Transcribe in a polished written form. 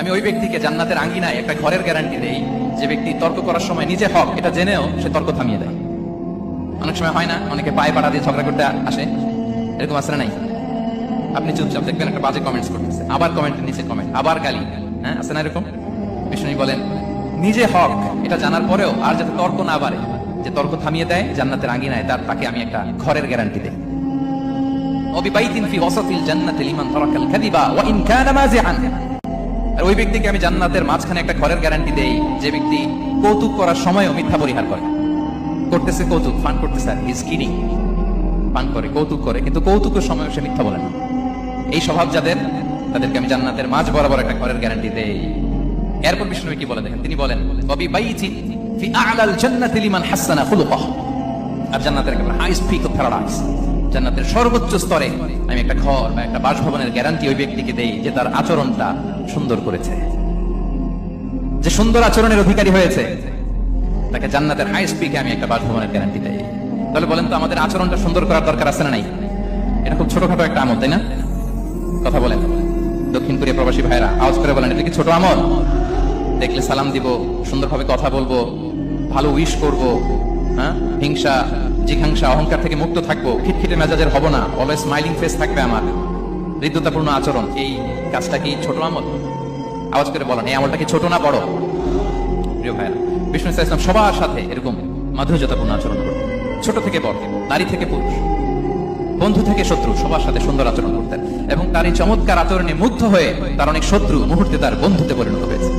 আমি ওই ব্যক্তিকে জান্নাতের আঙ্গিনায় একটা ঘরের গ্যারান্টি দেই যে ব্যক্তি তর্ক করার সময় নিজে হক এটা জেনেও সে তর্ক থামিয়ে দেয়। অনেক সময় হয় না, অনেকে পায়ে পাড়া দিয়ে ঝগড়া করতে আসে, এরকম আসলে নাই? আপনি চুপচাপ দেখবেন একটা বাজে কমেন্টস করতেছে, আবার কমেন্টের নিচে কমেন্ট, আবার গালি, হ্যাঁ আছে না এরকম? বিষ্ণু বলেন নিজে হক এটা জানার পরেও আর যাতে তর্ক না বাড়ে, যে তর্ক থামিয়ে দেয় জান্নাতের আঙ্গিনায় তাকে আমি একটা ঘরের গ্যারান্টি দেই। ওবিবাইতিন ফি ওয়াসাতিল জান্নাতি লিমান তারাকাল কাযিবা ওয়া ইন কানা মাযিআন। আর ওই ব্যক্তিকে আমি জান্নাতের মাঝখানে একটা ঘরের গ্যারান্টি দেই যে ব্যক্তি কৌতুক করার সময়ও মিথ্যা পরিহার করে। করতেছে কৌতুক, ফান করতেছে, হি ইজ কিডিং, ফান করে, কৌতুক করে, কিন্তু কৌতুকের সময় সে মিথ্যা বলে না। এই স্বভাব যাদের, তাদেরকে আমি জান্নাতের মাঝ বরাবর একটা ঘরের গ্যারান্টি দেই। এরপর বিষ্ণু কি বলে দেখেন, তিনি বলেন ওবিবাইতিন ফি আ'লাল জান্নাতি লিমান হাসানা খুলুকাহু। আর জান্নাতের একেবারে হাইস্ট পিক অফ প্যারাডাইস, জান্নাতের সর্বোচ্চ স্তরে আমি একটা ঘর বা একটা বাসভবনের গ্যারান্টি ওই ব্যক্তিকে দেই যে তার আচরণটা সুন্দর করেছে, যে সুন্দর আচরণের অধিকারী হয়েছে, তাকে জান্নাতের হাইস্ট পিকে আমি একটা বাসভবনের গ্যারান্টি দেই। তাহলে বলেন তো আমাদের আচরণটা সুন্দর করার দরকার আছে না নাই? এটা খুব ছোটখাটো একটা আমল, তাই না? কথা বলেন দক্ষিণ কোরিয়া প্রবাসী ভাইরা, আওয়াজ করে বলেন এটা কি ছোট আমল? দেখলে সালাম দিব, সুন্দরভাবে কথা বলবো, ভালো উইশ করব, হ্যাঁ, হিংসা জিঘাংসা অহংকার থেকে মুক্ত থাকবো, খিটখিটে মেজাজের হব না, অলওয়েজ স্মাইলিং ফেস থাকবে আমার, হৃদ্যতাপূর্ণ আচরণ। এই কাজটা কি ছোট আমল? আওয়াজ করে বলেন এই আমলটা কি ছোট না বড়? প্রিয় ভাইরা, বিষ্ণু ইসলাম সবার সাথে এরকম মাধুর্যতাপূর্ণ আচরণ করতেন, ছোট থেকে বড়, নারী থেকে পুরুষ, বন্ধু থেকে শত্রু, সবার সাথে সুন্দর আচরণ করতেন। এবং তার এই চমৎকার আচরণে মুগ্ধ হয়ে তার অনেক শত্রু মুহূর্তে তার বন্ধুতে পরিণত হয়েছে।